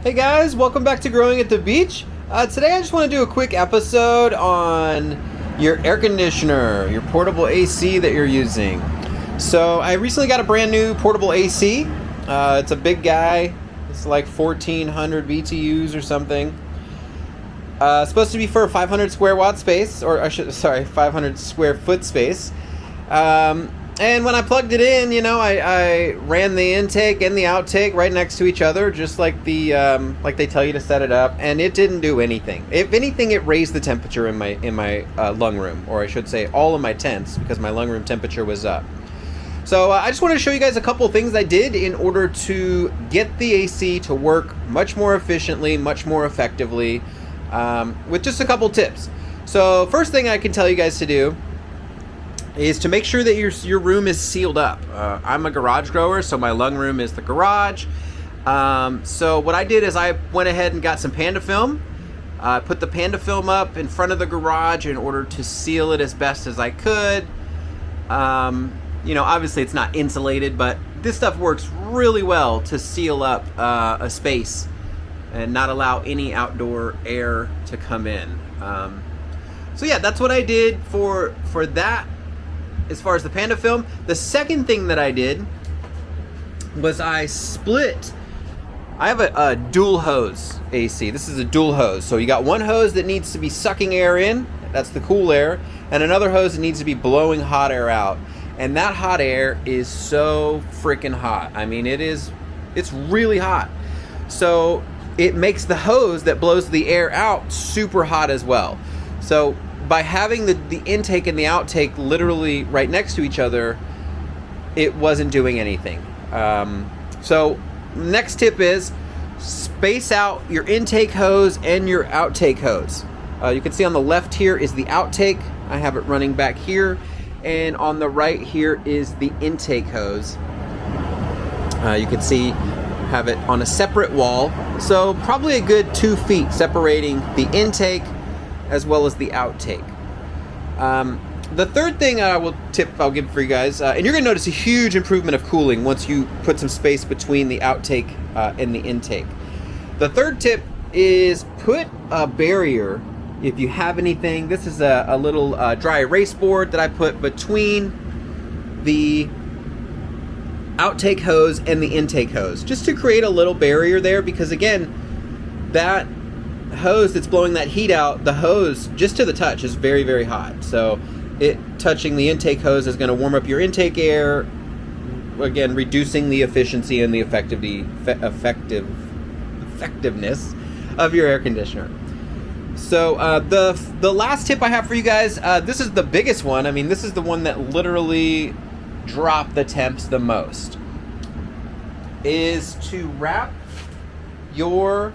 Hey guys, welcome back to Growing at the Beach. Today I just want to do a quick episode on your air conditioner, your portable AC that you're using. So I recently got a brand new portable AC. It's a big guy. It's like 1400 BTUs or something. It's supposed to be for a 500 square watt space, 500 square foot space. And when I plugged it in, I ran the intake and the outtake right next to each other, just like like they tell you to set it up, and it didn't do anything. If anything, it raised the temperature in my lung room, or I should say, all of my tents, because my lung room temperature was up. So I just wanted to show you guys a couple of things I did in order to get the AC to work much more efficiently, much more effectively, with just a couple tips. So first thing I can tell you guys to do is to make sure that your room is sealed up. I'm a garage grower, so my lung room is the garage. So what I did is I went ahead and got some Panda film. Put the Panda film up in front of the garage in order to seal it as best as I could. Obviously it's not insulated, but this stuff works really well to seal up a space and not allow any outdoor air to come in. So yeah, that's what I did for that. As far as the Panda film, the second thing that I did was I have a dual hose AC. This is a dual hose. So you got one hose that needs to be sucking air in, that's the cool air, and another hose that needs to be blowing hot air out. And that hot air is so freaking hot. I mean, it's really hot. So it makes the hose that blows the air out super hot as well. So by having the intake and the outtake literally right next to each other, it wasn't doing anything. So next tip is space out your intake hose and your outtake hose. You can see on the left here is the outtake. I have it running back here. And on the right here is the intake hose. You can see have it on a separate wall. So probably a good 2 feet separating the intake as well as the outtake. The third thing I'll give for you guys, and you're going to notice a huge improvement of cooling once you put some space between the outtake and the intake. The third tip is put a barrier, if you have anything. This is a little dry erase board that I put between the outtake hose and the intake hose, just to create a little barrier there, because again, that hose that's blowing that heat out, the hose just to the touch is very, very hot. So it touching the intake hose is going to warm up your intake air, again reducing the efficiency and the effectiveness of your air conditioner. So the last tip I have for you guys, this is the biggest one. I mean, this is the one that literally dropped the temps the most, is to wrap your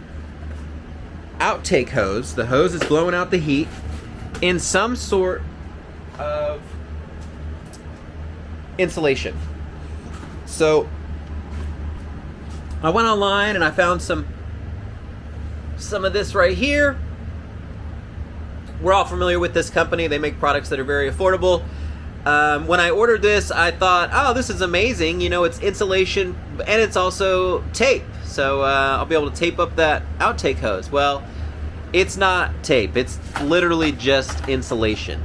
outtake hose, the hose is blowing out the heat, in some sort of insulation. So I went online and I found some of this right here. We're all familiar with this company. They make products that are very affordable. When I ordered this, I thought, oh, this is amazing. It's insulation and it's also tape. So I'll be able to tape up that outtake hose. Well, it's not tape. It's literally just insulation.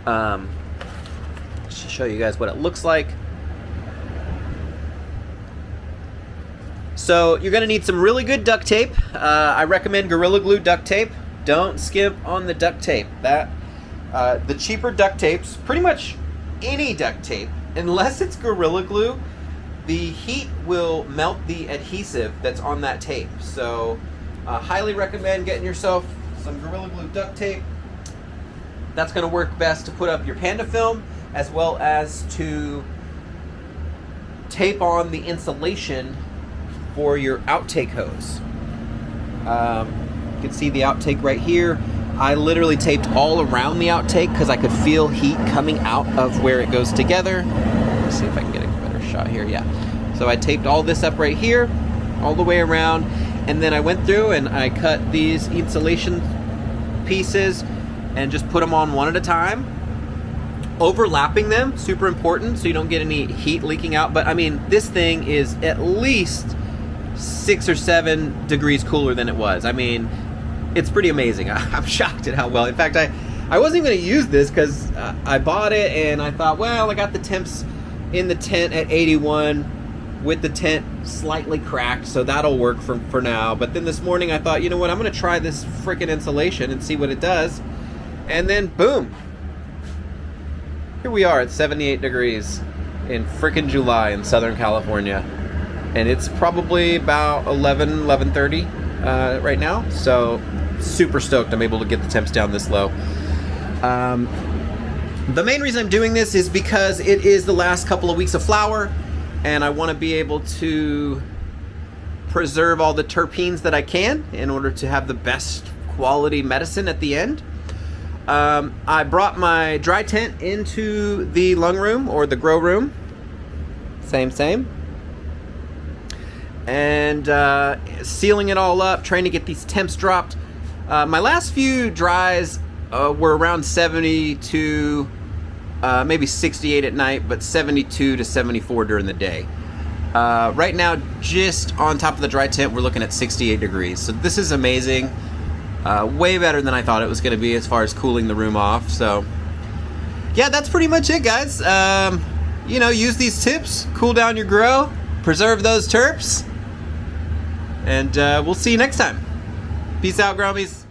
Just to show you guys what it looks like. So you're going to need some really good duct tape. I recommend Gorilla Glue duct tape. Don't skimp on the duct tape. The cheaper duct tapes, pretty much any duct tape, unless it's Gorilla Glue, the heat will melt the adhesive that's on that tape. So highly recommend getting yourself some Gorilla Glue duct tape. That's going to work best to put up your Panda film, as well as to tape on the insulation for your outtake hose. You can see the outtake right here. I literally taped all around the outtake because I could feel heat coming out of where it goes together. Let's see if I can get a better shot here. Yeah. So I taped all this up right here, all the way around, and then I went through and I cut these insulation pieces and just put them on one at a time, overlapping them, super important, so you don't get any heat leaking out. But I mean, this thing is at least 6 or 7 degrees cooler than it was. I mean, it's pretty amazing. I'm shocked at how well. In fact, I wasn't going to use this because I bought it and I thought, well, I got the temps in the tent at 81 with the tent slightly cracked, so that'll work for now. But then this morning I thought, you know what, I'm going to try this freaking insulation and see what it does. And then, boom. Here we are at 78 degrees in freaking July in Southern California. And it's probably about 11:30 right now. So super stoked I'm able to get the temps down this low. The main reason I'm doing this is because it is the last couple of weeks of flower, and I want to be able to preserve all the terpenes that I can in order to have the best quality medicine at the end. I brought my dry tent into the lung room or the grow room. Same. And sealing it all up, trying to get these temps dropped. My last few dries were around 72, maybe 68 at night, but 72 to 74 during the day. Right now, just on top of the dry tent, we're looking at 68 degrees. So this is amazing. Way better than I thought it was going to be as far as cooling the room off. So yeah, that's pretty much it, guys. You know, use these tips, cool down your grow, preserve those terps, and we'll see you next time. Peace out, Grummies.